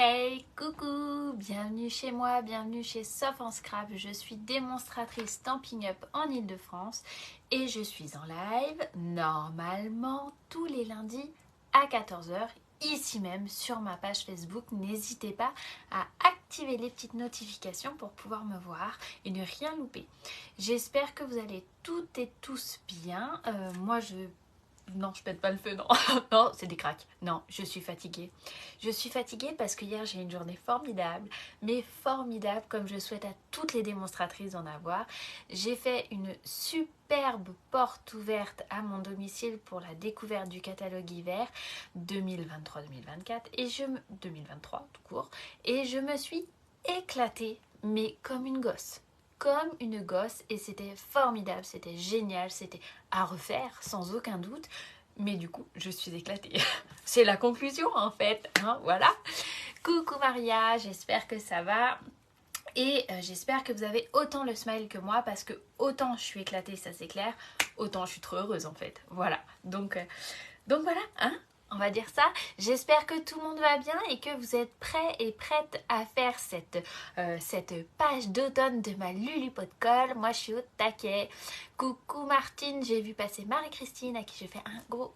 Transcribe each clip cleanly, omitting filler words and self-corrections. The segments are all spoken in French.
Hey, coucou, bienvenue chez moi, bienvenue chez Sauf en Scrap. Je suis démonstratrice Stampin' Up en Ile-de-France et je suis en live normalement tous les lundis à 14 h ici même sur ma page Facebook. N'hésitez pas à activer les petites notifications pour pouvoir me voir et ne rien louper. J'espère que vous allez toutes et tous bien. Non, je pète pas le feu, non. Non, c'est des cracks. Non, je suis fatiguée. Je suis fatiguée parce que hier, j'ai eu une journée formidable. Mais formidable, comme je souhaite à toutes les démonstratrices d'en avoir. J'ai fait une superbe porte ouverte à mon domicile pour la découverte du catalogue hiver 2023-2024. 2023, tout court. Et je me suis éclatée, mais comme une gosse. Comme une gosse, et c'était formidable, c'était génial, c'était à refaire sans aucun doute, mais du coup je suis éclatée. C'est la conclusion en fait, hein, voilà. Coucou Maria, j'espère que ça va et j'espère que vous avez autant le smile que moi, parce que autant je suis éclatée, ça c'est clair, autant je suis trop heureuse en fait, voilà. Donc voilà, hein. On va dire ça. J'espère que tout le monde va bien et que vous êtes prêts et prêtes à faire cette page d'automne de ma Lulu Pot de Colle. Moi, je suis au taquet. Coucou Martine, j'ai vu passer Marie-Christine à qui je fais un gros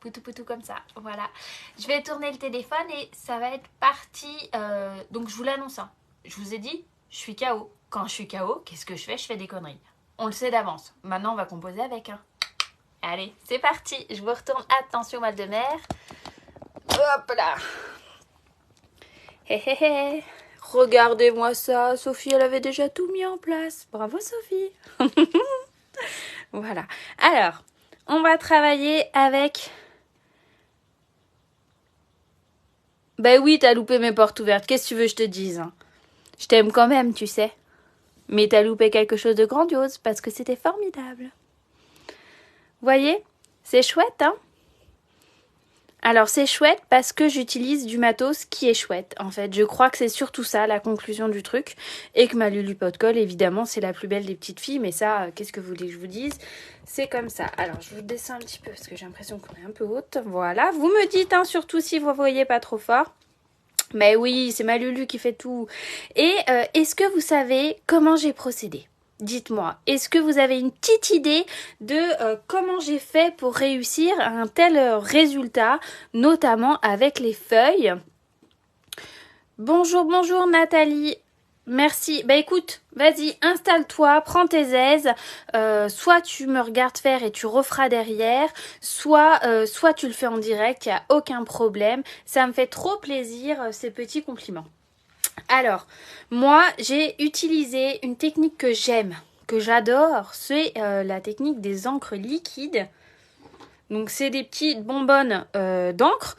poutou poutou comme ça. Voilà. Je vais tourner le téléphone et ça va être parti. Donc, je vous l'annonce. Hein. Je vous ai dit, je suis KO. Quand je suis KO, qu'est-ce que je fais? Je fais des conneries. On le sait d'avance. Maintenant, on va composer avec. Hein. Allez, c'est parti, je vous retourne. Attention, mal de mer. Hop là. Hé hé hé. Regardez-moi ça, Sophie, elle avait déjà tout mis en place. Bravo Sophie. Voilà. Alors, on va travailler avec... Ben oui, t'as loupé mes portes ouvertes. Qu'est-ce que tu veux que je te dise, hein? Je t'aime quand même, tu sais. Mais t'as loupé quelque chose de grandiose parce que c'était formidable. Voyez, c'est chouette, hein? Alors c'est chouette parce que j'utilise du matos qui est chouette, en fait. Je crois que c'est surtout ça, la conclusion du truc. Et que ma Lulu Pot de Colle, évidemment, c'est la plus belle des petites filles. Mais ça, qu'est-ce que vous voulez que je vous dise? C'est comme ça. Alors, je vous descends un petit peu parce que j'ai l'impression qu'on est un peu haute. Voilà, vous me dites, hein, surtout si vous voyez pas trop fort. Mais oui, c'est ma Lulu qui fait tout. Et est-ce que vous savez comment j'ai procédé? Dites-moi, est-ce que vous avez une petite idée de comment j'ai fait pour réussir un tel résultat, notamment avec les feuilles? Bonjour, bonjour Nathalie. Merci. Bah écoute, vas-y, installe-toi, prends tes aises. Soit tu me regardes faire et tu referas derrière, soit tu le fais en direct, il n'y a aucun problème. Ça me fait trop plaisir ces petits compliments. Alors, moi, j'ai utilisé une technique que j'aime, que j'adore, c'est la technique des encres liquides. Donc, c'est des petites bonbonnes d'encre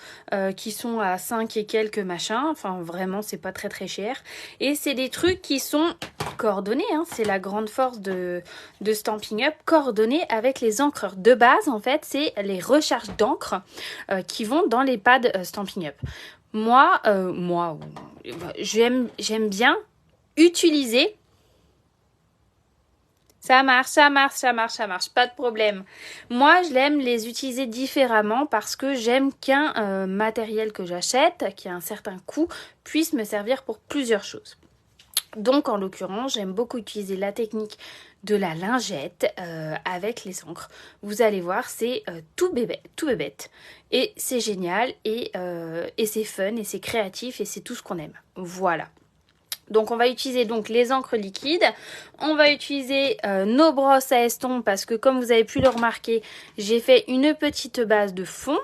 qui sont à 5 et quelques machins. Enfin, vraiment, c'est pas très très cher. Et c'est des trucs qui sont coordonnés. Hein. C'est la grande force de Stampin' Up. Coordonnés avec les encreurs. De base, en fait, c'est les recharges d'encre qui vont dans les pads Stampin' Up. Moi, j'aime bien utiliser. Ça marche, pas de problème. Moi, je l'aime les utiliser différemment parce que j'aime qu'un matériel que j'achète, qui a un certain coût, puisse me servir pour plusieurs choses. Donc, en l'occurrence, j'aime beaucoup utiliser la technique de la lingette avec les encres. Vous allez voir, c'est tout bébête. Et c'est génial, et c'est fun, et c'est créatif, et c'est tout ce qu'on aime. Voilà. Donc on va utiliser donc les encres liquides, on va utiliser nos brosses à estompes parce que comme vous avez pu le remarquer, j'ai fait une petite base de fond,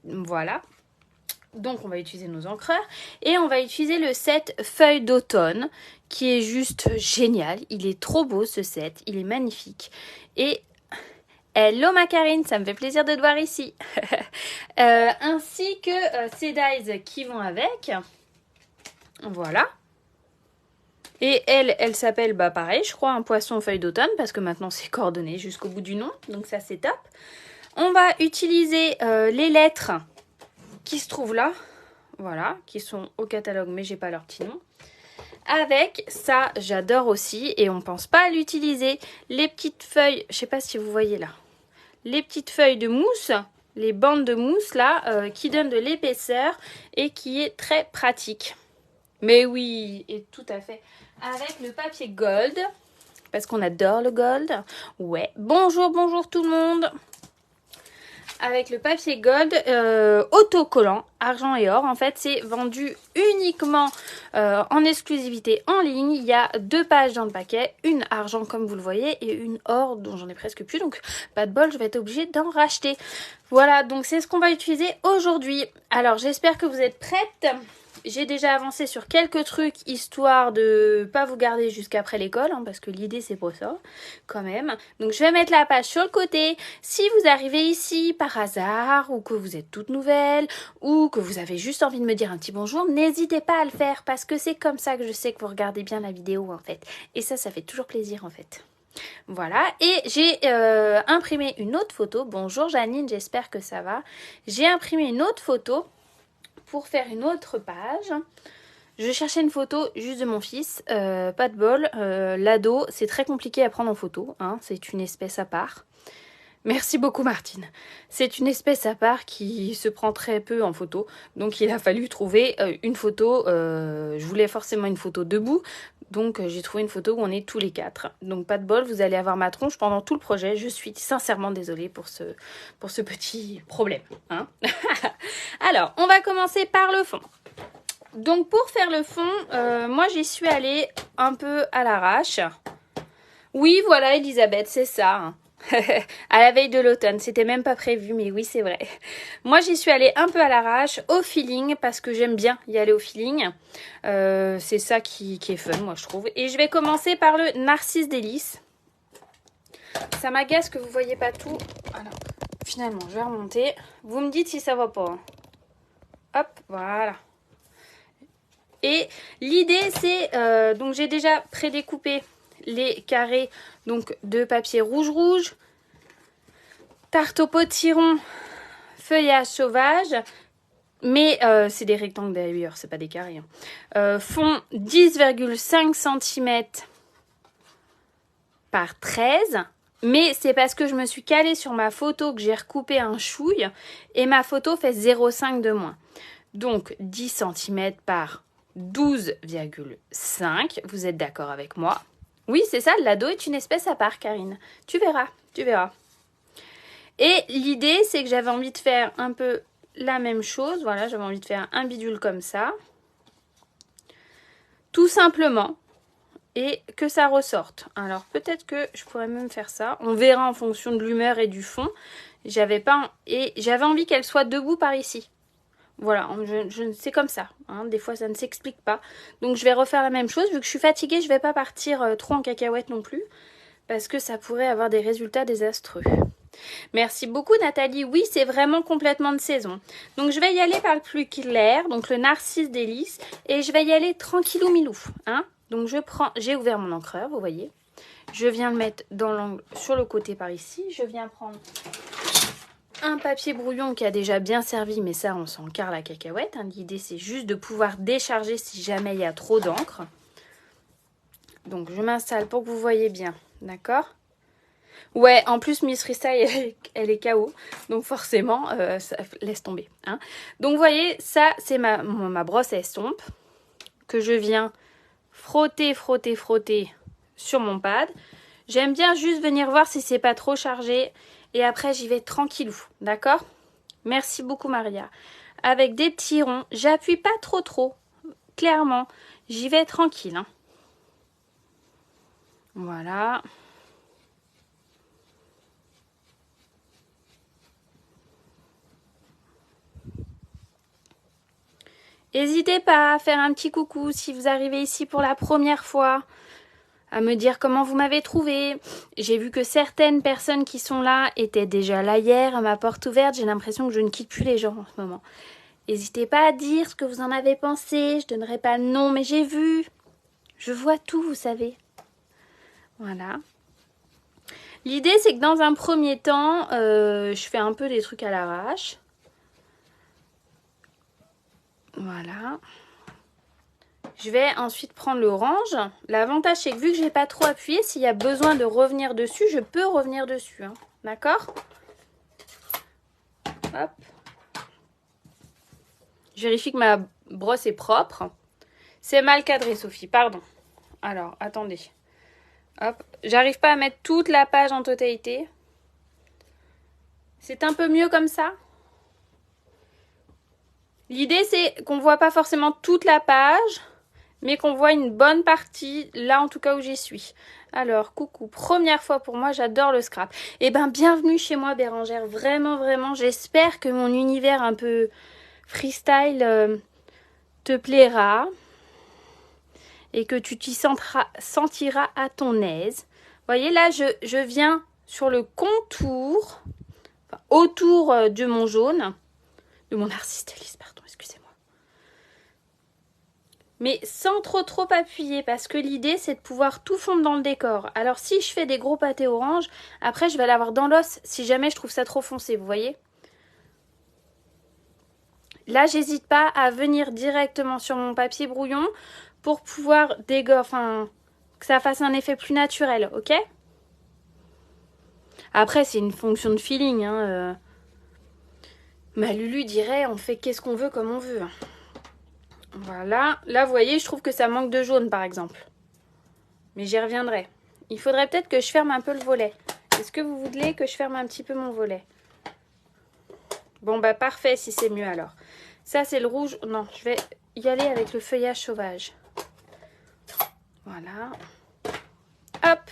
voilà. Donc on va utiliser nos encreurs et on va utiliser le set feuilles d'automne qui est juste génial, il est trop beau ce set, il est magnifique. Et hello Macarine, ça me fait plaisir de te voir ici. Ainsi que ces dies qui vont avec, voilà. Et elle s'appelle, bah pareil, je crois, un poisson feuille d'automne, parce que maintenant c'est coordonné jusqu'au bout du nom, donc ça c'est top. On va utiliser les lettres qui se trouvent là, voilà, qui sont au catalogue, mais j'ai pas leur petit nom. Avec ça, j'adore aussi, et on pense pas à l'utiliser, les petites feuilles, je sais pas si vous voyez là, les petites feuilles de mousse, les bandes de mousse là qui donnent de l'épaisseur et qui est très pratique. Mais oui, et tout à fait. Avec le papier gold, parce qu'on adore le gold. Ouais, bonjour, bonjour tout le monde. Avec le papier gold autocollant, argent et or. En fait, c'est vendu uniquement en exclusivité en ligne. Il y a 2 pages dans le paquet, une argent comme vous le voyez et une or dont j'en ai presque plus. Donc, pas de bol, je vais être obligée d'en racheter. Voilà, donc c'est ce qu'on va utiliser aujourd'hui. Alors, j'espère que vous êtes prêtes. J'ai déjà avancé sur quelques trucs histoire de pas vous garder jusqu'après l'école, hein, parce que l'idée c'est pour ça, quand même. Donc je vais mettre la page sur le côté. Si vous arrivez ici par hasard, ou que vous êtes toute nouvelle, ou que vous avez juste envie de me dire un petit bonjour, n'hésitez pas à le faire, parce que c'est comme ça que je sais que vous regardez bien la vidéo en fait. Et ça fait toujours plaisir en fait. Voilà, et j'ai imprimé une autre photo. Bonjour Janine, j'espère que ça va. J'ai imprimé une autre photo pour faire une autre page. Je cherchais une photo juste de mon fils, pas de bol, l'ado, c'est très compliqué à prendre en photo, hein, c'est une espèce à part. Merci beaucoup Martine. C'est une espèce à part qui se prend très peu en photo, donc il a fallu trouver une photo, je voulais forcément une photo debout, donc j'ai trouvé une photo où on est tous les 4. Donc pas de bol, vous allez avoir ma tronche pendant tout le projet, je suis sincèrement désolée pour ce petit problème. Hein. Alors, on va commencer par le fond. Donc pour faire le fond, moi j'y suis allée un peu à l'arrache. Oui, voilà Elisabeth, c'est ça. Hein. À la veille de l'automne, c'était même pas prévu, mais oui, c'est vrai. Moi, j'y suis allée un peu à l'arrache, au feeling, parce que j'aime bien y aller au feeling. C'est ça qui est fun, moi, je trouve. Et je vais commencer par le Narcisse Délice. Ça m'agace que vous voyez pas tout. Alors, finalement, je vais remonter. Vous me dites si ça va pas. Hein. Hop, voilà. Et l'idée, c'est... donc, j'ai déjà prédécoupé les carrés donc de papier rouge, tarte au potiron, feuillage sauvage, mais c'est des rectangles d'ailleurs, c'est pas des carrés. Hein. Fond 10,5 cm par 13, mais c'est parce que je me suis calée sur ma photo que j'ai recoupé un chouille et ma photo fait 0,5 de moins. Donc 10 cm par 12,5, vous êtes d'accord avec moi? Oui, c'est ça, l'ado est une espèce à part, Karine. Tu verras, tu verras. Et l'idée, c'est que j'avais envie de faire un peu la même chose. Voilà, j'avais envie de faire un bidule comme ça. Tout simplement. Et que ça ressorte. Alors, peut-être que je pourrais même faire ça. On verra en fonction de l'humeur et du fond. J'avais envie qu'elle soit debout par ici. Voilà, c'est comme ça. Hein, des fois, ça ne s'explique pas. Donc, je vais refaire la même chose. Vu que je suis fatiguée, je ne vais pas partir trop en cacahuète non plus. Parce que ça pourrait avoir des résultats désastreux. Merci beaucoup, Nathalie. Oui, c'est vraiment complètement de saison. Donc, je vais y aller par le plus clair. Donc, le Narcisse Délice. Et je vais y aller tranquillou milou. Hein. Donc, j'ai ouvert mon encreur, vous voyez. Je viens le mettre dans l'angle sur le côté par ici. Je viens prendre... un papier brouillon qui a déjà bien servi, mais ça, on s'en carre la cacahuète. Hein. L'idée, c'est juste de pouvoir décharger si jamais il y a trop d'encre. Donc, je m'installe pour que vous voyez bien. D'accord? Ouais, en plus, Miss Freestyle, elle est KO. Donc, forcément, ça laisse tomber. Hein. Donc, vous voyez, ça, c'est ma brosse à estompe que je viens frotter sur mon pad. J'aime bien juste venir voir si c'est pas trop chargé. Et après, j'y vais tranquillou, d'accord? Merci beaucoup, Maria. Avec des petits ronds, j'appuie pas trop, clairement. J'y vais tranquille. Hein. Voilà. N'hésitez pas à faire un petit coucou si vous arrivez ici pour la première fois. À me dire comment vous m'avez trouvé. J'ai vu que certaines personnes qui sont là étaient déjà là hier à ma porte ouverte. J'ai l'impression que je ne quitte plus les gens en ce moment. N'hésitez pas à dire ce que vous en avez pensé. Je ne donnerai pas le nom, mais j'ai vu. Je vois tout, vous savez. Voilà. L'idée, c'est que dans un premier temps, je fais un peu des trucs à l'arrache. Voilà. Je vais ensuite prendre l'orange. L'avantage, c'est que vu que je n'ai pas trop appuyé, s'il y a besoin de revenir dessus, je peux revenir dessus. Hein. D'accord? Hop. Je vérifie que ma brosse est propre. C'est mal cadré, Sophie, pardon. Alors, attendez. Hop. J'arrive pas à mettre toute la page en totalité. C'est un peu mieux comme ça. L'idée, c'est qu'on voit pas forcément toute la page, mais qu'on voit une bonne partie, là en tout cas où j'y suis. Alors, coucou, première fois pour moi, j'adore le scrap. Eh ben, bienvenue chez moi, Bérangère. Vraiment, vraiment, j'espère que mon univers un peu freestyle te plaira et que tu t'y sentiras à ton aise. Vous voyez, là, je viens sur le contour, enfin, autour de mon jaune, de mon narcisse de Lys, pardon, excusez-moi. Mais sans trop appuyer, parce que l'idée, c'est de pouvoir tout fondre dans le décor. Alors, si je fais des gros pâtés orange, après, je vais l'avoir dans l'os, si jamais je trouve ça trop foncé, vous voyez? Là, j'hésite pas à venir directement sur mon papier brouillon pour pouvoir enfin, que ça fasse un effet plus naturel, ok? Après, c'est une fonction de feeling, hein. Ma Lulu dirait, on fait qu'est-ce qu'on veut comme on veut. Voilà. Là, vous voyez, je trouve que ça manque de jaune, par exemple. Mais j'y reviendrai. Il faudrait peut-être que je ferme un peu le volet. Est-ce que vous voulez que je ferme un petit peu mon volet? Bon, bah parfait, si c'est mieux alors. Ça, c'est le rouge. Non, je vais y aller avec le feuillage sauvage. Voilà. Hop.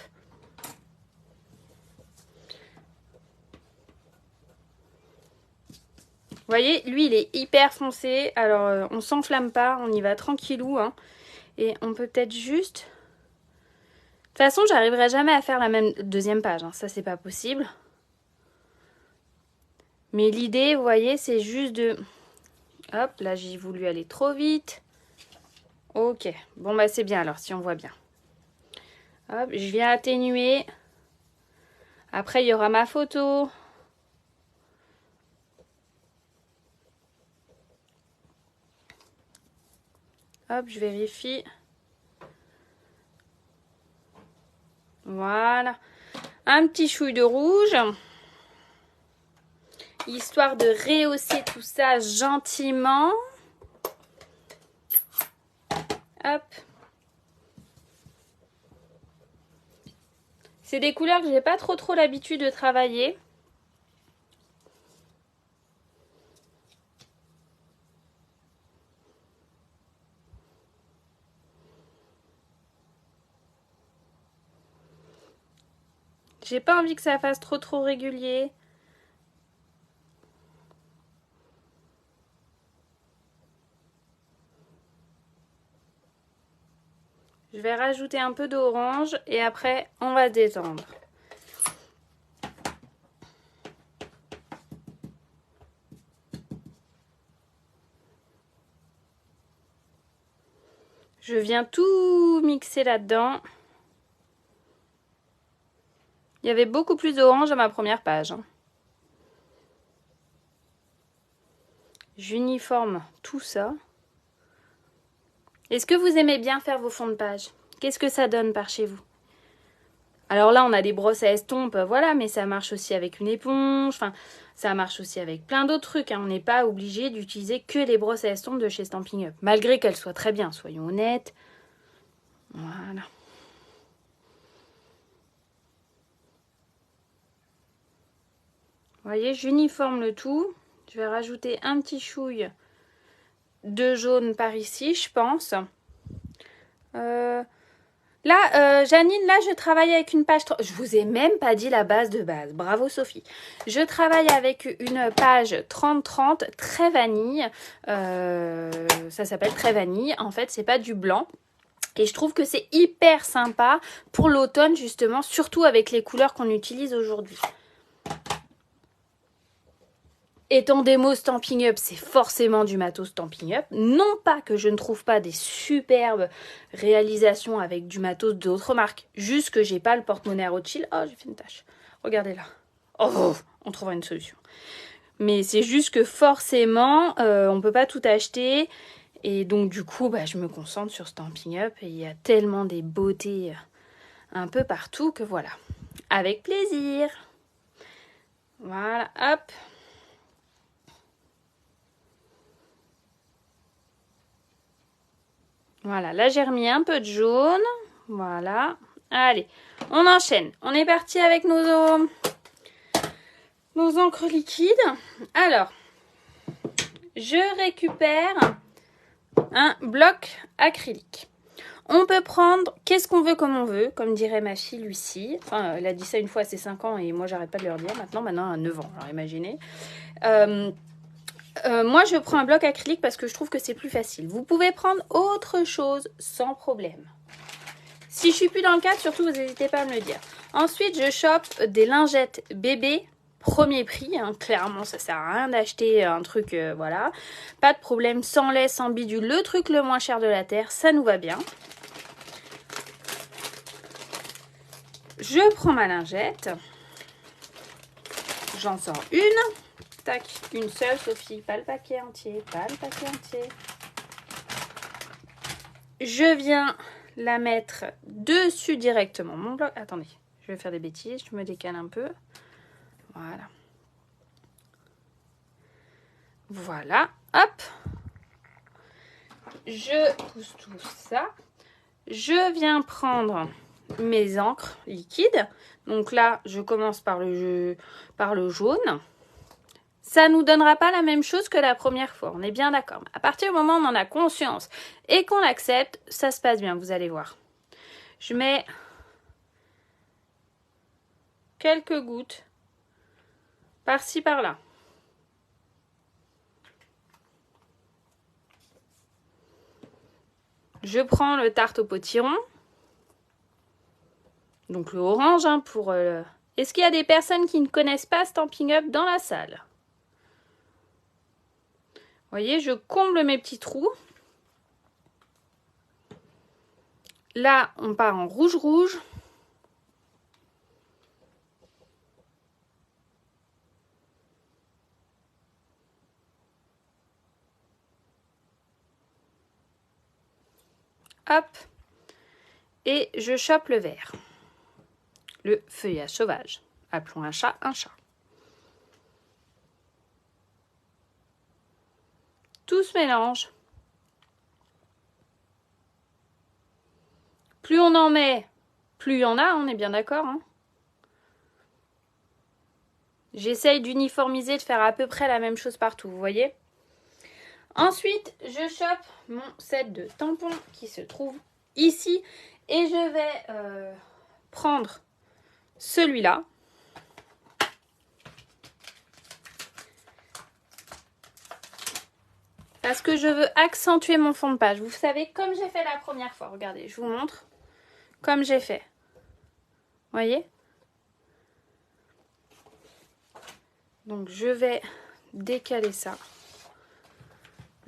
Vous voyez, lui, il est hyper foncé. Alors, on s'enflamme pas. On y va tranquillou. Hein. Et on peut peut-être juste... De toute façon, j'arriverai jamais à faire la même deuxième page. Hein. Ça, c'est pas possible. Mais l'idée, vous voyez, c'est juste de... Hop, là, j'ai voulu aller trop vite. Ok. Bon, bah, c'est bien alors, si on voit bien. Hop, je viens atténuer. Après, il y aura ma photo. Hop, je vérifie. Voilà. Un petit chouille de rouge. Histoire de rehausser tout ça gentiment. Hop. C'est des couleurs que j'ai pas trop l'habitude de travailler. J'ai pas envie que ça fasse trop régulier. Je vais rajouter un peu d'orange et après on va détendre. Je viens tout mixer là-dedans. Il y avait beaucoup plus d'orange à ma première page. J'uniforme tout ça. Est-ce que vous aimez bien faire vos fonds de page? Qu'est-ce que ça donne par chez vous? Alors là, on a des brosses à estompe, voilà, mais ça marche aussi avec une éponge. Enfin, ça marche aussi avec plein d'autres trucs. Hein. On n'est pas obligé d'utiliser que les brosses à estompe de chez Stampin' Up. Malgré qu'elles soient très bien, soyons honnêtes. Voilà. Vous voyez, j'uniforme le tout. Je vais rajouter un petit chouille de jaune par ici, je pense. Là, Janine, là, je travaille avec une page... Je vous ai même pas dit la base de base. Bravo, Sophie. Je travaille avec une page 30-30, très vanille. Ça s'appelle très vanille. En fait, c'est pas du blanc. Et je trouve que c'est hyper sympa pour l'automne, justement, surtout avec les couleurs qu'on utilise aujourd'hui. Étant des mots Stampin' Up, c'est forcément du matos Stampin' Up. Non pas que je ne trouve pas des superbes réalisations avec du matos d'autres marques. Juste que j'ai pas le porte-monnaie Rothschild. Oh, j'ai fait une tache. Regardez là. Oh, on trouvera une solution. Mais c'est juste que forcément, on peut pas tout acheter. Et donc du coup, bah, je me concentre sur Stampin' Up. Et il y a tellement des beautés un peu partout que voilà. Avec plaisir. Voilà, hop. Voilà, là j'ai remis un peu de jaune. Voilà. Allez, on enchaîne. On est parti avec nos encres liquides. Alors, je récupère un bloc acrylique. On peut prendre qu'est-ce qu'on veut comme on veut, comme dirait ma fille Lucie. Enfin, elle a dit ça une fois à ses 5 ans et moi j'arrête pas de leur dire maintenant à 9 ans, alors imaginez. Moi je prends un bloc acrylique parce que je trouve que c'est plus facile. Vous pouvez prendre autre chose sans problème. Si je suis plus dans le cadre, surtout vous n'hésitez pas à me le dire. Ensuite je chope des lingettes bébé. Premier prix, hein, clairement ça sert à rien d'acheter un truc, voilà. Pas de problème, sans lait, sans bidule, le truc le moins cher de la terre, ça nous va bien. Je prends ma lingette, j'en sors une, tac, une seule Sophie, pas le paquet entier, pas le paquet entier. Je viens la mettre dessus directement, mon bloc, attendez, je vais faire des bêtises, je me décale un peu. Voilà. Voilà, hop. Je pousse tout ça. Je viens prendre mes encres liquides. Donc là, je commence par le jaune. Ça ne nous donnera pas la même chose que la première fois, on est bien d'accord. À partir du moment où on en a conscience et qu'on l'accepte, ça se passe bien, vous allez voir. Je mets quelques gouttes par-ci, par-là. Je prends le tarte au potiron. Donc le orange hein, pour... Est-ce qu'il y a des personnes qui ne connaissent pas Stampin' Up dans la salle? Vous voyez, je comble mes petits trous. Là, on part en rouge-rouge. Hop. Et je chope le vert. Le feuillage sauvage. Appelons un chat un chat. Tout se mélange. Plus on en met, plus il y en a, on est bien d'accord. Hein. J'essaye d'uniformiser, de faire à peu près la même chose partout, vous voyez. Ensuite, je chope mon set de tampons qui se trouve ici. Et je vais prendre celui-là. Parce que je veux accentuer mon fond de page. Vous savez, comme j'ai fait la première fois. Regardez, je vous montre. Comme j'ai fait. Vous voyez? Donc, je vais décaler ça.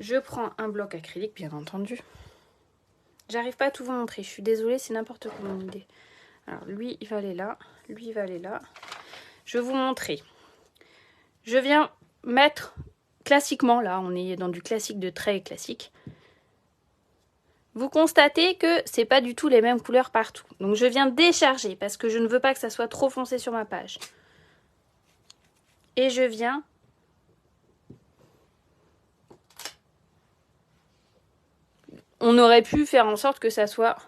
Je prends un bloc acrylique, bien entendu. J'arrive pas à tout vous montrer. Je suis désolée, c'est n'importe quoi mon idée. Alors, lui, il va aller là. Lui, il va aller là. Je vais vous montrer. Je viens mettre... Classiquement, là, on est dans du classique de trait classique. Vous constatez que c'est pas du tout les mêmes couleurs partout. Donc, je viens décharger parce que je ne veux pas que ça soit trop foncé sur ma page. Et je viens... On aurait pu faire en sorte que ça soit...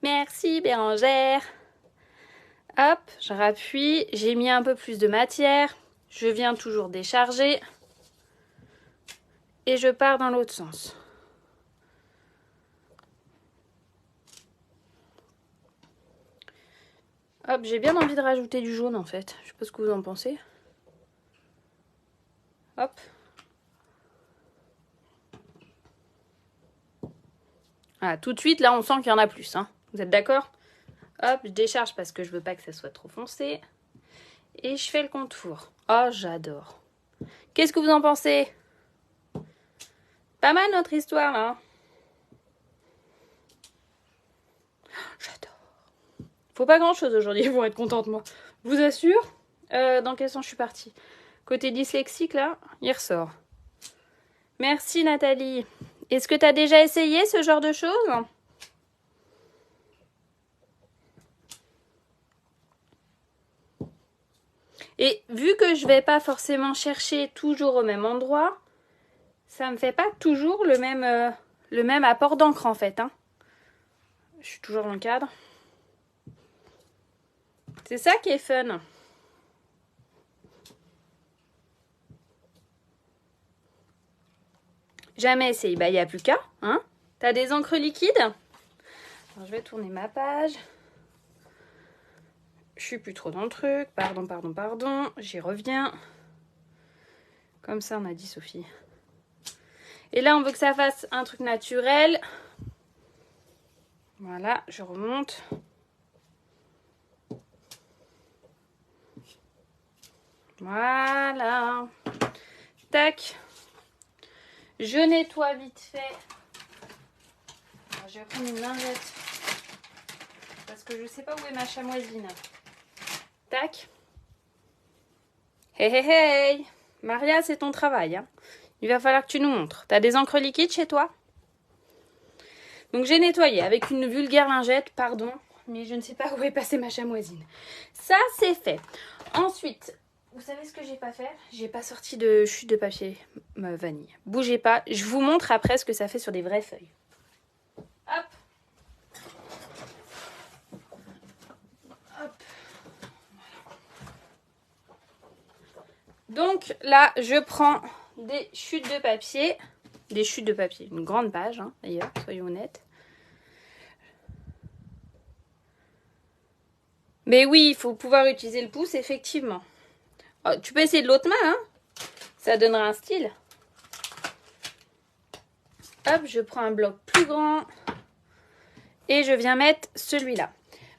Merci Bérangère. Hop, je rappuie. J'ai mis un peu plus de matière. Je viens toujours décharger. Et je pars dans l'autre sens. Hop, j'ai bien envie de rajouter du jaune en fait. Je sais pas ce que vous en pensez. Hop. Ah, tout de suite, là, on sent qu'il y en a plus. Hein. Vous êtes d'accord? Hop, je décharge parce que je veux pas que ça soit trop foncé. Et je fais le contour. Oh, j'adore. Qu'est-ce que vous en pensez? Pas mal notre histoire, là. J'adore. Faut pas grand-chose aujourd'hui pour être contente, moi. Je vous assure. Dans quel sens je suis partie? Côté dyslexique, là, il ressort. Merci, Nathalie. Est-ce que tu as déjà essayé ce genre de choses? Et vu que je vais pas forcément chercher toujours au même endroit, ça me fait pas toujours le le même apport d'encre en fait. Hein. Je suis toujours dans le cadre. C'est ça qui est fun. Jamais essayé. Bah, il n'y a plus qu'à. Hein. T'as des encres liquides? Alors, je vais tourner ma page. Je suis plus trop dans le truc. Pardon. J'y reviens. Comme ça, on a dit, Sophie. Et là, on veut que ça fasse un truc naturel. Voilà, je remonte. Voilà. Tac. Je nettoie vite fait. Alors, je vais prendre une lingette. Parce que je sais pas où est ma chamoisine. Tac. Hey. Maria, c'est ton travail. Hein. Il va falloir que tu nous montres. T'as des encres liquides chez toi? Donc j'ai nettoyé avec une vulgaire lingette, pardon. Mais je ne sais pas où est passée ma chamoisine. Ça, c'est fait. Ensuite, vous savez ce que j'ai pas fait? J'ai pas sorti de chute de papier vanille. Bougez pas. Je vous montre après ce que ça fait sur des vraies feuilles. Hop. Donc là, je prends des chutes de papier. Une grande page, hein, d'ailleurs, soyons honnêtes. Mais oui, il faut pouvoir utiliser le pouce, effectivement. Oh, tu peux essayer de l'autre main, hein. Ça donnera un style. Hop, je prends un bloc plus grand. Et je viens mettre celui-là.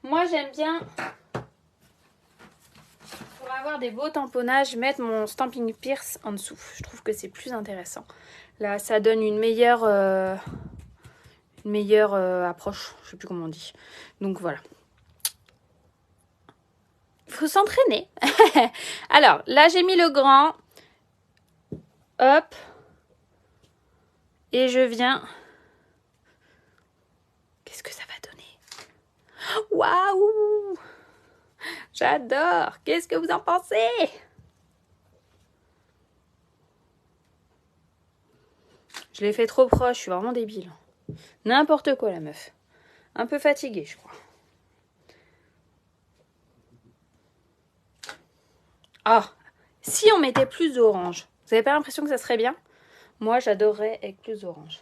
Moi, j'aime bien... Pour avoir des beaux tamponnages, mettre mon Stampin' Pierce en dessous. Je trouve que c'est plus intéressant. Là, ça donne une meilleure approche. Je sais plus comment on dit. Donc voilà. Il faut s'entraîner. Alors, là, j'ai mis le grand. Hop. Et je viens... Qu'est-ce que ça va donner? Waouh! J'adore! Qu'est-ce que vous en pensez? Je l'ai fait trop proche, je suis vraiment débile. N'importe quoi, la meuf. Un peu fatiguée, je crois. Ah! Si on mettait plus d'orange, vous avez pas l'impression que ça serait bien? Moi, j'adorerais avec plus d'orange.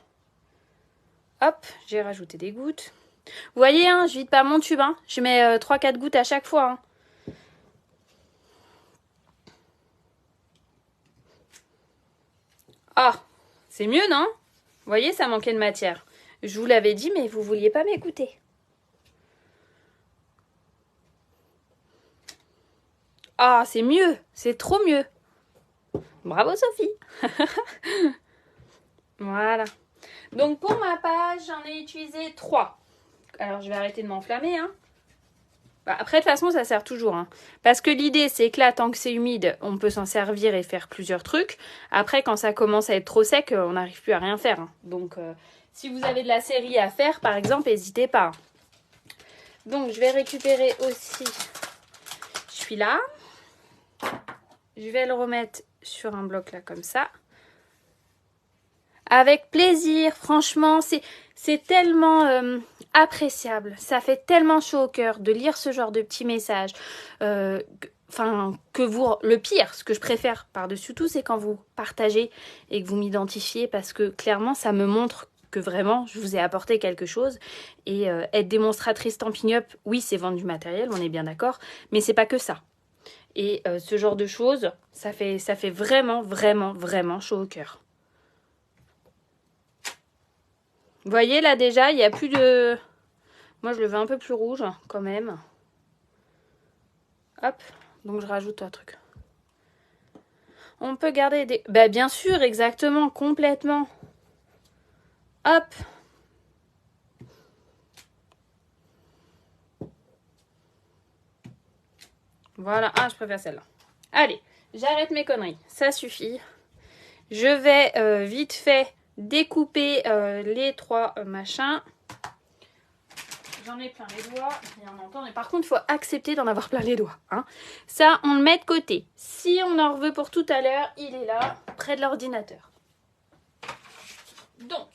Hop, j'ai rajouté des gouttes. Vous voyez, hein, je vide pas mon tube. Hein. Je mets 3-4 gouttes à chaque fois. Hein. Ah, c'est mieux, non? Vous voyez, ça manquait de matière. Je vous l'avais dit, mais vous vouliez pas m'écouter. Ah, c'est mieux. C'est trop mieux. Bravo, Sophie. Voilà. Donc, pour ma page, j'en ai utilisé 3. Alors, je vais arrêter de m'enflammer, hein. Bah, après, de toute façon, ça sert toujours. Hein. Parce que l'idée, c'est que là, tant que c'est humide, on peut s'en servir et faire plusieurs trucs. Après, quand ça commence à être trop sec, on n'arrive plus à rien faire. Hein. Donc, si vous avez de la série à faire, par exemple, n'hésitez pas. Donc, je vais récupérer aussi celui-là. Je vais le remettre sur un bloc là, comme ça. Avec plaisir, franchement, c'est tellement appréciable. Ça fait tellement chaud au cœur de lire ce genre de petits messages. Le pire, ce que je préfère par-dessus tout, c'est quand vous partagez et que vous m'identifiez parce que clairement, ça me montre que vraiment, je vous ai apporté quelque chose. Et être démonstratrice Stampin' Up, oui, c'est vendre du matériel, on est bien d'accord, mais c'est pas que ça. Et ce genre de choses, ça fait vraiment, vraiment, vraiment chaud au cœur. Vous voyez, là, déjà, il n'y a plus de... Moi, je le veux un peu plus rouge, quand même. Hop, donc je rajoute un truc. On peut garder des... Bah, bien sûr, exactement, complètement. Hop. Voilà, ah, je préfère celle-là. Allez, j'arrête mes conneries, ça suffit. Je vais vite fait... découper les 3 machins. J'en ai plein les doigts, bien entendu. Par contre, il faut accepter d'en avoir plein les doigts. Hein. Ça, on le met de côté. Si on en veut pour tout à l'heure, il est là, près de l'ordinateur. Donc,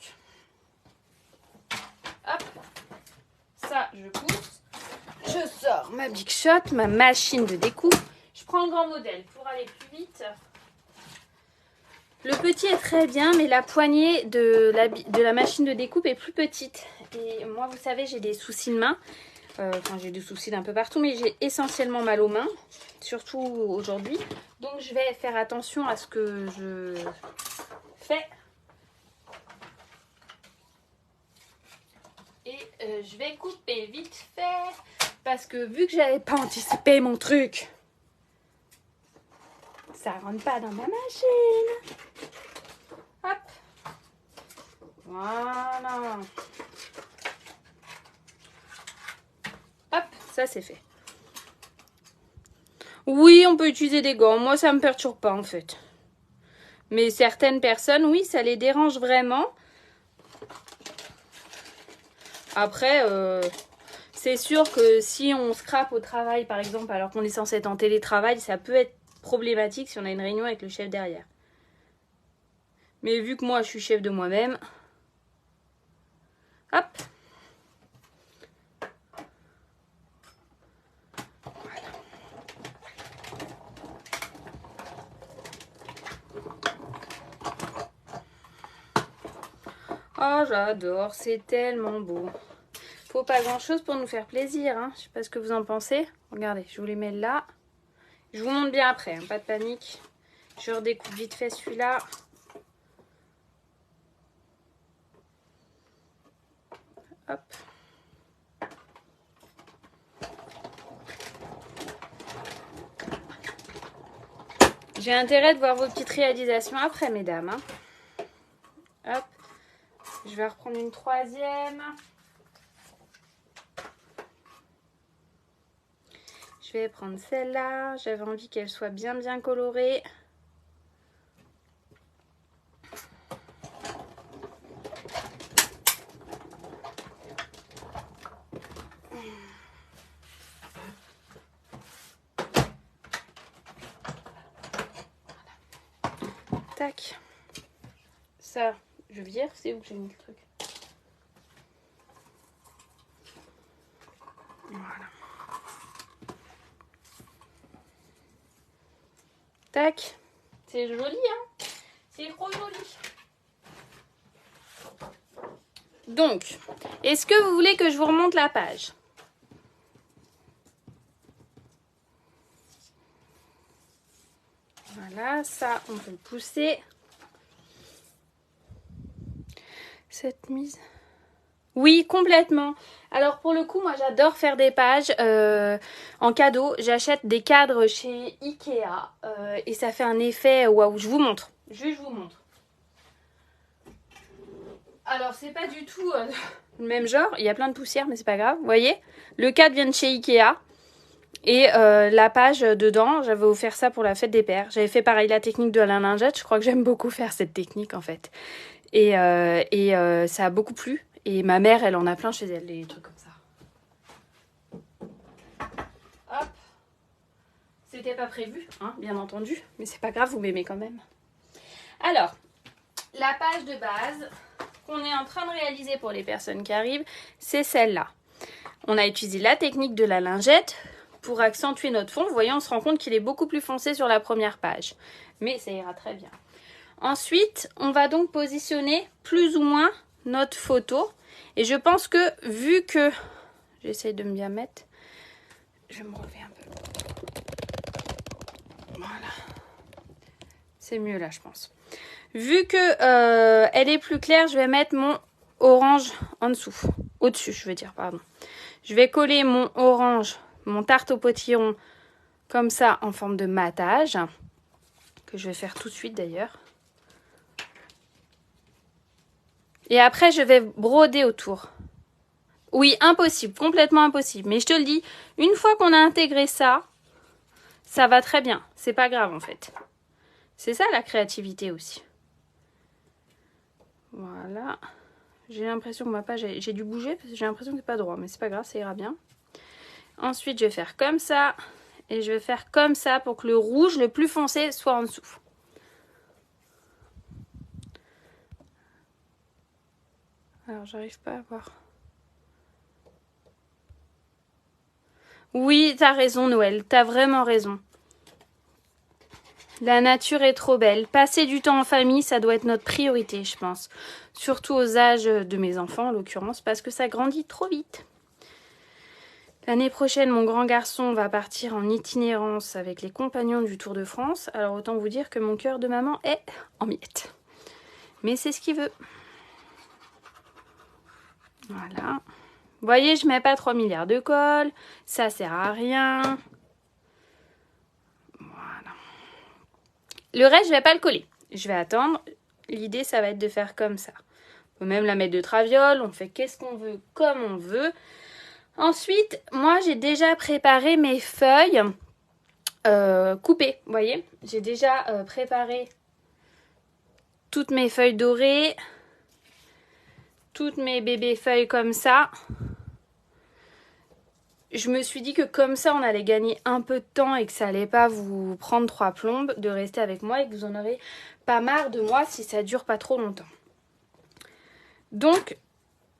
Alors, ma Big Shot, ma machine de découpe. Je prends le grand modèle pour aller plus vite. Le petit est très bien, mais la poignée de la machine de découpe est plus petite. Et moi, vous savez, j'ai des soucis de main. Enfin, j'ai des soucis d'un peu partout, mais j'ai essentiellement mal aux mains, surtout aujourd'hui. Donc, je vais faire attention à ce que je fais. Et je vais couper vite fait, parce que vu que j'avais pas anticipé mon truc, ça rentre pas dans ma machine. Hop. Voilà. Hop, ça c'est fait. Oui, on peut utiliser des gants. Moi, ça me perturbe pas en fait. Mais certaines personnes, oui, ça les dérange vraiment. Après, c'est sûr que si on scrape au travail, par exemple, alors qu'on est censé être en télétravail, ça peut être problématique si on a une réunion avec le chef derrière. Mais vu que moi, je suis chef de moi-même, hop. Oh, j'adore, c'est tellement beau. Faut pas grand chose pour nous faire plaisir, hein. Je sais pas ce que vous en pensez. Regardez, je vous les mets là. Je vous montre bien après, hein, pas de panique. Je redécoupe vite fait celui-là. Hop. J'ai intérêt de voir vos petites réalisations après, mesdames, hein. Hop. Je vais reprendre une troisième. Je vais prendre celle-là. J'avais envie qu'elle soit bien colorée. Tac. Ça, je vire. C'est où que j'ai mis le truc? Voilà. Tac. C'est joli, hein? C'est trop joli. Donc, est-ce que vous voulez que je vous remonte la page? Voilà, ça, on peut le pousser. Cette mise... Oui, complètement. Alors pour le coup, moi j'adore faire des pages en cadeau. J'achète des cadres chez Ikea et ça fait un effet waouh. Je vous montre. Juste, je vous montre. Alors c'est pas du tout le même genre. Il y a plein de poussière, mais c'est pas grave. Vous voyez, le cadre vient de chez Ikea et la page dedans, j'avais offert ça pour la fête des pères. J'avais fait pareil la technique de la lingette. Je crois que j'aime beaucoup faire cette technique en fait. Et ça a beaucoup plu. Et ma mère, elle en a plein chez elle, des trucs comme ça. Hop. C'était pas prévu, hein, bien entendu. Mais c'est pas grave, vous m'aimez quand même. Alors, la page de base qu'on est en train de réaliser pour les personnes qui arrivent, c'est celle-là. On a utilisé la technique de la lingette pour accentuer notre fond. Vous voyez, on se rend compte qu'il est beaucoup plus foncé sur la première page. Mais ça ira très bien. Ensuite, on va donc positionner plus ou moins notre photo. Et je pense que, vu que... J'essaye de me bien mettre. Je vais me relever un peu. Voilà. C'est mieux là, je pense. Vu que elle est plus claire, je vais mettre mon orange en dessous. Au-dessus, je veux dire, pardon. Je vais coller mon orange, mon tarte au potiron, comme ça, en forme de matage. Que je vais faire tout de suite d'ailleurs. Et après, je vais broder autour. Oui, impossible, complètement impossible. Mais je te le dis, une fois qu'on a intégré ça, ça va très bien. C'est pas grave en fait. C'est ça la créativité aussi. Voilà. J'ai l'impression que ma page, j'ai dû bouger parce que j'ai l'impression que c'est pas droit. Mais c'est pas grave, ça ira bien. Ensuite, je vais faire comme ça. Et je vais faire comme ça pour que le rouge le plus foncé soit en dessous. Alors, j'arrive pas à voir. Oui, t'as raison, Noël. T'as vraiment raison. La nature est trop belle. Passer du temps en famille, ça doit être notre priorité, je pense. Surtout aux âges de mes enfants, en l'occurrence, parce que ça grandit trop vite. L'année prochaine, mon grand garçon va partir en itinérance avec les compagnons du Tour de France. Alors autant vous dire que mon cœur de maman est en miettes. Mais c'est ce qu'il veut. Voilà. Vous voyez, je mets pas 3 milliards de colle. Ça sert à rien. Voilà. Le reste, je vais pas le coller. Je vais attendre. L'idée, ça va être de faire comme ça. On peut même la mettre de traviole. On fait qu'est-ce qu'on veut, comme on veut. Ensuite, moi, j'ai déjà préparé mes feuilles coupées. Vous voyez, j'ai déjà préparé toutes mes feuilles dorées. Toutes mes bébés feuilles comme ça. Je me suis dit que comme ça, on allait gagner un peu de temps et que ça allait pas vous prendre 3 plombes de rester avec moi et que vous en aurez pas marre de moi si ça dure pas trop longtemps. Donc,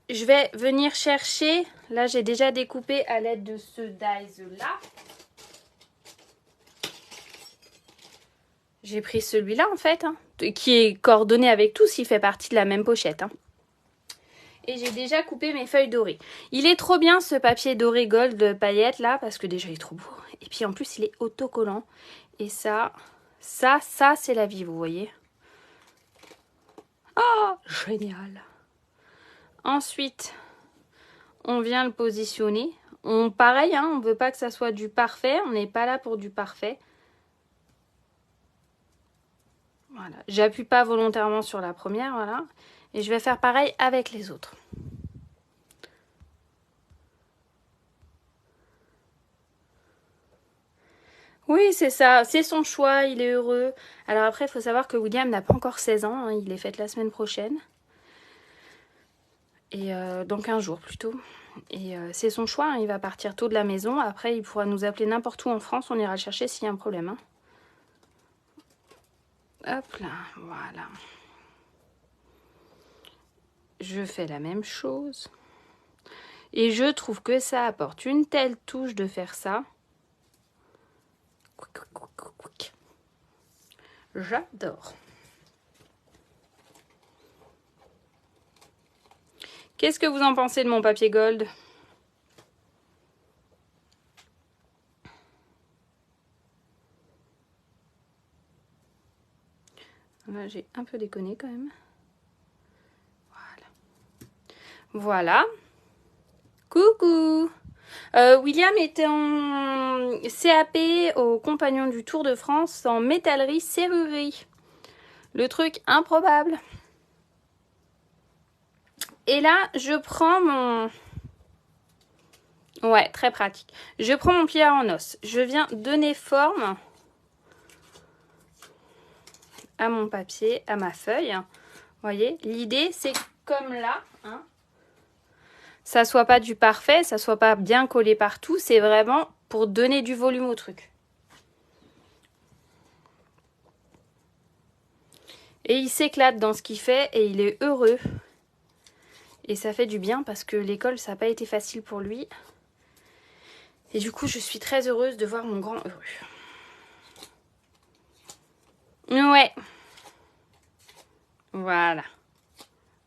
je vais venir chercher. Là, j'ai déjà découpé à l'aide de ce dies-là. J'ai pris celui-là, en fait, hein, qui est coordonné avec tous. Il fait partie de la même pochette, hein. Et j'ai déjà coupé mes feuilles dorées. Il est trop bien ce papier doré gold de paillettes là, parce que déjà il est trop beau. Et puis en plus il est autocollant. Et ça c'est la vie, vous voyez. Oh, génial. Ensuite, on vient le positionner. Pareil, hein, on ne veut pas que ça soit du parfait. On n'est pas là pour du parfait. Voilà. J'appuie pas volontairement sur la première, voilà. Et je vais faire pareil avec les autres. Oui, c'est ça, c'est son choix, il est heureux. Alors après, il faut savoir que William n'a pas encore 16 ans, hein, il est fête la semaine prochaine. Et dans 15 jours plutôt. Et c'est son choix, hein, il va partir tôt de la maison. Après, il pourra nous appeler n'importe où en France, on ira le chercher s'il y a un problème. Hein. Hop là, voilà. Je fais la même chose. Et je trouve que ça apporte une telle touche de faire ça. J'adore. Qu'est-ce que vous en pensez de mon papier gold ? Là, j'ai un peu déconné quand même. Voilà. Coucou. William était en CAP au compagnon du Tour de France en métallerie serrurerie. Le truc improbable. Et là, je prends mon... Ouais, très pratique. Je prends mon plieur en os. Je viens donner forme à mon papier, à ma feuille. Vous voyez, l'idée, c'est comme là, hein, ça soit pas du parfait, ça soit pas bien collé partout. C'est vraiment pour donner du volume au truc. Et il s'éclate dans ce qu'il fait et il est heureux. Et ça fait du bien parce que l'école, ça n'a pas été facile pour lui. Et du coup, je suis très heureuse de voir mon grand heureux. Ouais. Voilà.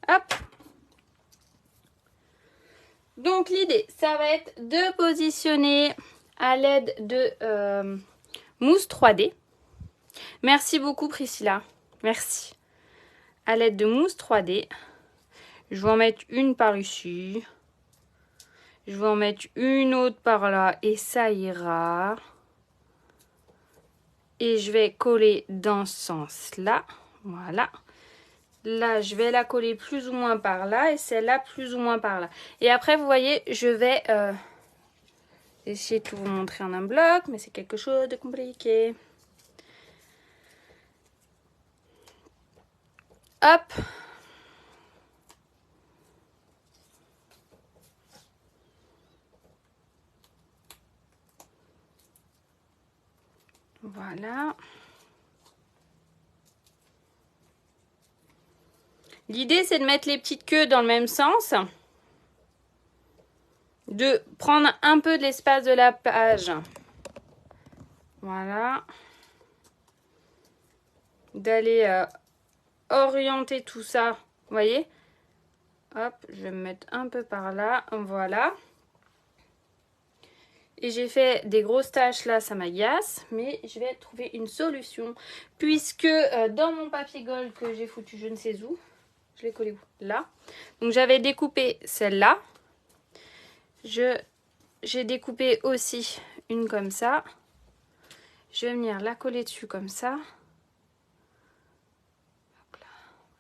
Hop. Donc l'idée, ça va être de positionner à l'aide de mousse 3D. Merci beaucoup Priscilla. Merci. À l'aide de mousse 3D. Je vais en mettre une par ici. Je vais en mettre une autre par là et ça ira. Et je vais coller dans ce sens-là. Voilà. Là, je vais la coller plus ou moins par là et celle-là plus ou moins par là. Et après, vous voyez, je vais essayer de tout vous montrer en un bloc, mais c'est quelque chose de compliqué. Hop. Voilà. L'idée, c'est de mettre les petites queues dans le même sens. de prendre un peu de l'espace de la page. Voilà. D'aller orienter tout ça. Vous voyez? Hop, je vais me mettre un peu par là. Voilà. Et j'ai fait des grosses taches là, ça m'agace. Mais je vais trouver une solution. Puisque dans mon papier gold que j'ai foutu je ne sais où. Je l'ai collé où? Là. Donc j'avais découpé celle-là. J'ai découpé aussi une comme ça. Je vais venir la coller dessus comme ça. Hop là,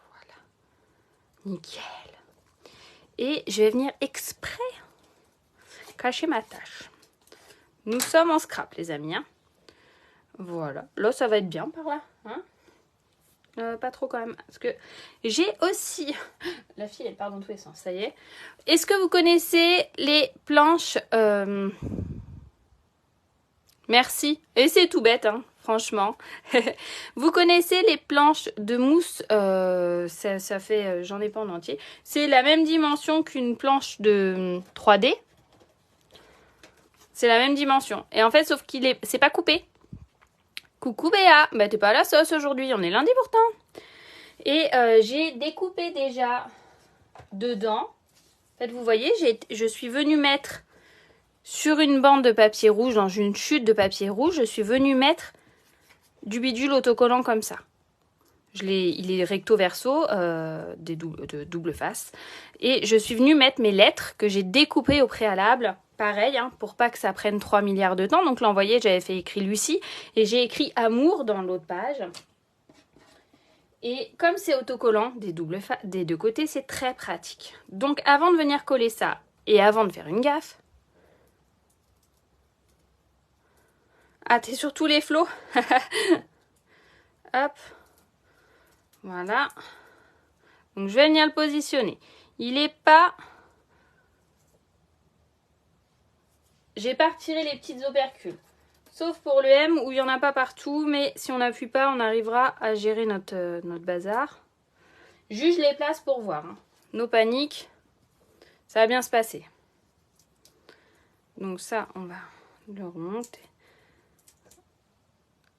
voilà. Nickel. Et je vais venir exprès cacher ma tâche. Nous sommes en scrap, les amis. Hein. Voilà. Là, ça va être bien par là. Hein, pas trop quand même. Parce que j'ai aussi... La fille, elle part dans tous les sens. Ça y est. Est-ce que vous connaissez les planches... Merci. Et c'est tout bête, hein, franchement. Vous connaissez les planches de mousse, ça fait, j'en ai pas en entier. C'est la même dimension qu'une planche de 3D. C'est la même dimension. Et en fait, sauf qu'il est, c'est pas coupé. Coucou Béa, bah t'es pas à la sauce aujourd'hui, on est lundi pourtant. Et j'ai découpé déjà dedans. En fait, vous voyez, je suis venue mettre... Sur une bande de papier rouge, dans une chute de papier rouge, je suis venue mettre du bidule autocollant comme ça. Il est recto verso, de double face. Et je suis venue mettre mes lettres que j'ai découpées au préalable. Pareil, hein, pour pas que ça prenne 3 milliards de temps. Donc là, vous voyez, j'avais fait écrire Lucie. Et j'ai écrit Amour dans l'autre page. Et comme c'est autocollant des deux côtés, c'est très pratique. Donc avant de venir coller ça, et avant de faire une gaffe, ah, t'es sur tous les flots. Hop. Voilà. Donc, je vais venir le positionner. Il est pas... J'ai pas retiré les petites opercules. Sauf pour le M où il n'y en a pas partout. Mais si on n'appuie pas, on arrivera à gérer notre bazar. Juste, je les place pour voir. Hein. No panique. Ça va bien se passer. Donc ça, on va le remonter.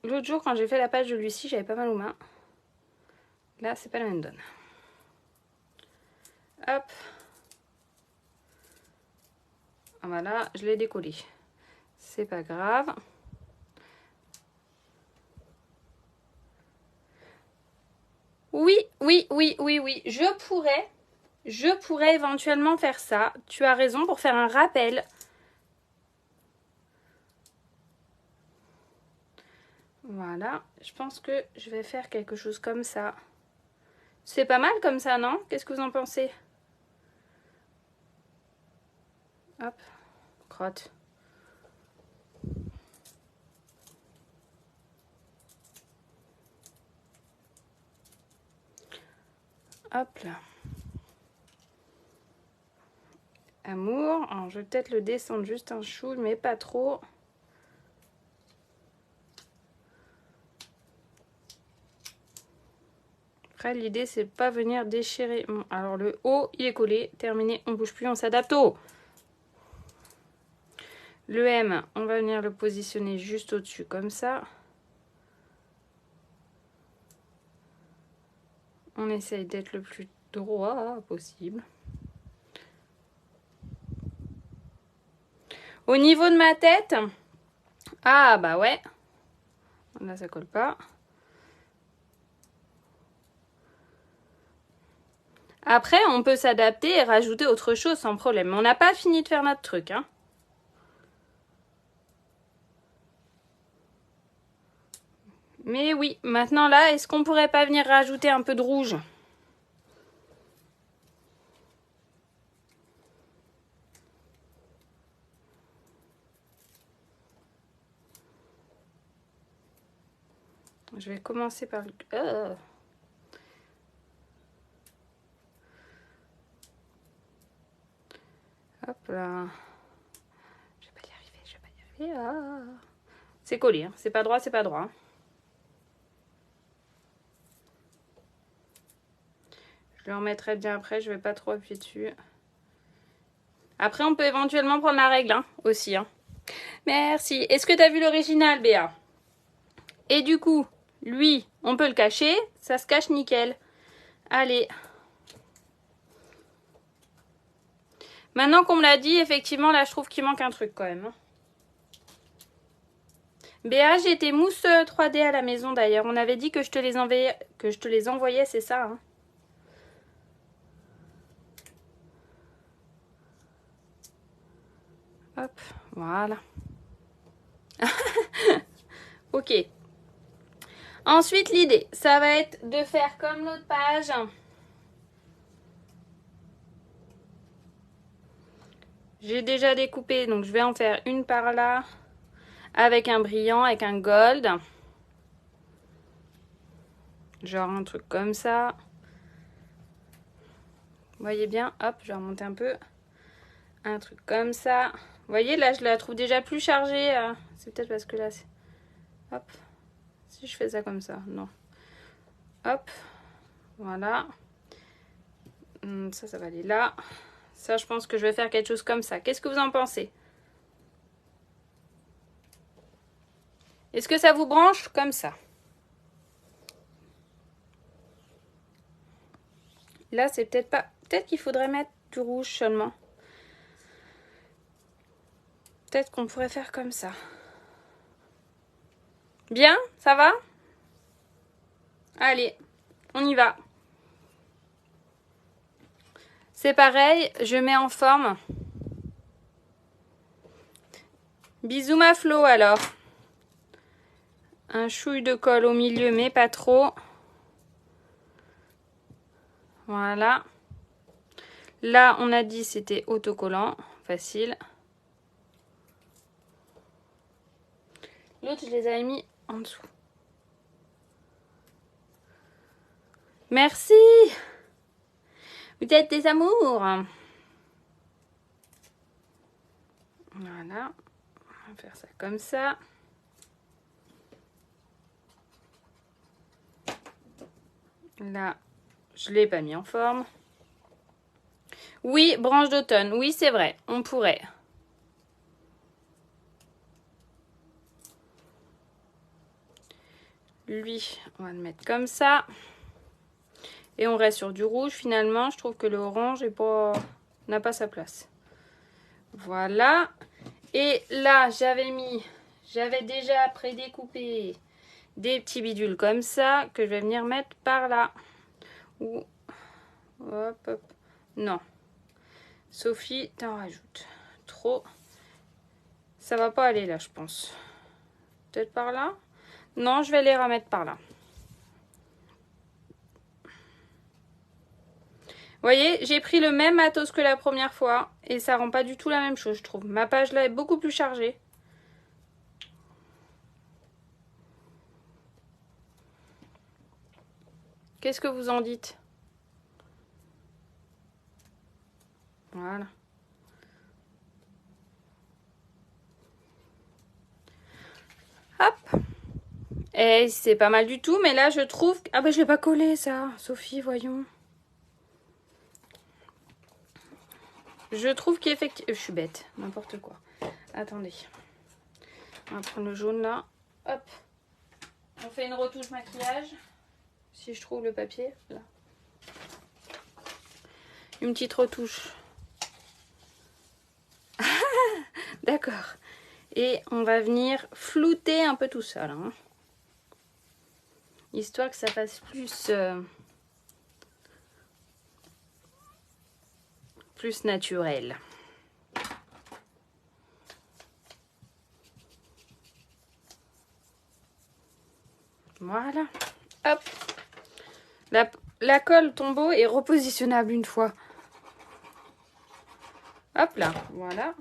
L'autre jour, quand j'ai fait la page de Lucie, j'avais pas mal aux mains. Là, c'est pas la même donne. Hop. Voilà, je l'ai décollé. C'est pas grave. Oui. Je pourrais éventuellement faire ça. Tu as raison pour faire un rappel. Voilà, je pense que je vais faire quelque chose comme ça. C'est pas mal comme ça, non? Qu'est-ce que vous en pensez? Hop, crotte. Hop là. Amour. Alors, je vais peut-être le descendre juste un chou, mais pas trop. Après, l'idée, c'est pas venir déchirer. Bon, alors, le haut, il est collé. Terminé, on bouge plus, on s'adapte au haut. Le M, on va venir le positionner juste au-dessus, comme ça. On essaye d'être le plus droit possible. Au niveau de ma tête, ah bah ouais, là ça colle pas. Après, on peut s'adapter et rajouter autre chose sans problème. Mais on n'a pas fini de faire notre truc, hein. Mais oui, maintenant là, est-ce qu'on pourrait pas venir rajouter un peu de rouge ? Je vais commencer par le... Hop là. Je vais pas y arriver, Ah. C'est collé, hein. C'est pas droit, c'est pas droit. Je le remettrai bien après, je vais pas trop appuyer dessus. Après, on peut éventuellement prendre la règle hein, aussi. Hein. Merci. Est-ce que tu as vu l'original, Béa? Et du coup, lui, on peut le cacher. Ça se cache nickel. Allez. Maintenant qu'on me l'a dit, effectivement, là, je trouve qu'il manque un truc quand même. Hein. Béa, j'ai tes mousses 3D à la maison d'ailleurs. On avait dit que je te les envoyais, c'est ça. Hein. Hop, voilà. Ok. Ensuite, l'idée, ça va être de faire comme l'autre page. J'ai déjà découpé, donc je vais en faire une par là. Avec un brillant, avec un gold. Genre un truc comme ça. Vous voyez bien, hop, je vais remonter un peu. Un truc comme ça. Vous voyez, là, je la trouve déjà plus chargée. C'est peut-être parce que là, c'est... Hop. Si je fais ça comme ça, non. Hop. Voilà. Ça va aller là. Ça, je pense que je vais faire quelque chose comme ça. Qu'est-ce que vous en pensez? Est-ce que ça vous branche comme ça? Là, c'est peut-être pas... Peut-être qu'il faudrait mettre du rouge seulement. Peut-être qu'on pourrait faire comme ça. Bien, ça va? Allez, on y va. C'est pareil, je mets en forme. Bisous ma Flo alors. Un chouille de colle au milieu, mais pas trop. Voilà. Là, on a dit c'était autocollant, facile. L'autre, je les avais mis en dessous. Merci. Vous êtes des amours. Voilà. On va faire ça comme ça. Là, je ne l'ai pas mis en forme. Oui, branche d'automne. Oui, c'est vrai. On pourrait. Lui, on va le mettre comme ça. Et on reste sur du rouge. Finalement, je trouve que le orange n'a pas sa place. Voilà. Et là, j'avais déjà prédécoupé des petits bidules comme ça que je vais venir mettre par là. Ou, hop, hop. Non. Sophie, t'en rajoutes. Trop. Ça va pas aller là, je pense. Peut-être par là? Non, je vais les remettre par là. Vous voyez, j'ai pris le même matos que la première fois et ça rend pas du tout la même chose, je trouve. Ma page là est beaucoup plus chargée. Qu'est-ce que vous en dites? Voilà. Hop. Et c'est pas mal du tout, mais là je trouve... Ah bah je l'ai pas collé ça, Sophie, voyons. Je trouve qu'effectivement... Je suis bête, n'importe quoi. Attendez. On va prendre le jaune là. Hop. On fait une retouche maquillage. Si je trouve le papier, là. Une petite retouche. D'accord. Et on va venir flouter un peu tout ça là. Hein. Histoire que ça fasse plus naturel. Voilà. Hop. La colle tombeau est repositionnable une fois. Hop là. Voilà.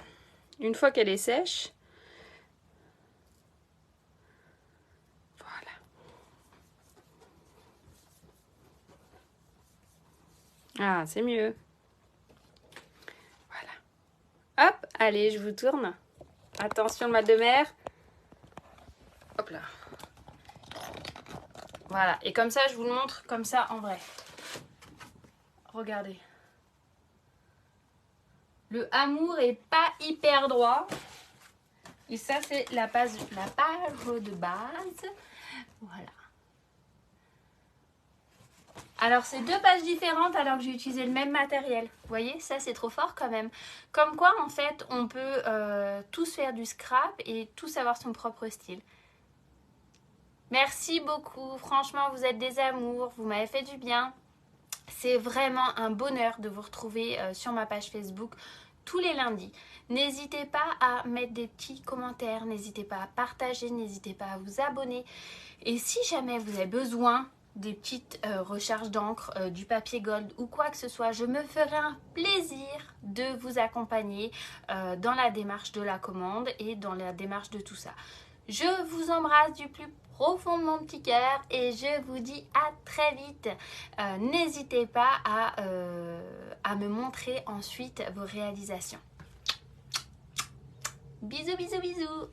Une fois qu'elle est sèche. Voilà. Ah, c'est mieux. Voilà. Hop. Allez, je vous tourne. Attention, le mal de mer. Hop là. Voilà, et comme ça, je vous le montre comme ça en vrai. Regardez. Le amour est pas hyper droit. Et ça, c'est la page de base. Voilà. Alors, c'est deux pages différentes alors que j'ai utilisé le même matériel. Vous voyez, ça, c'est trop fort quand même. Comme quoi, en fait, on peut tous faire du scrap et tous avoir son propre style. Merci beaucoup. Franchement, vous êtes des amours. Vous m'avez fait du bien. C'est vraiment un bonheur de vous retrouver sur ma page Facebook tous les lundis. N'hésitez pas à mettre des petits commentaires, n'hésitez pas à partager, n'hésitez pas à vous abonner. Et si jamais vous avez besoin des petites recharges d'encre, du papier gold ou quoi que ce soit, je me ferai un plaisir de vous accompagner dans la démarche de la commande et dans la démarche de tout ça. Je vous embrasse du plus profond de mon petit cœur et je vous dis à très vite. N'hésitez pas à me montrer ensuite vos réalisations. Bisous, bisous, bisous.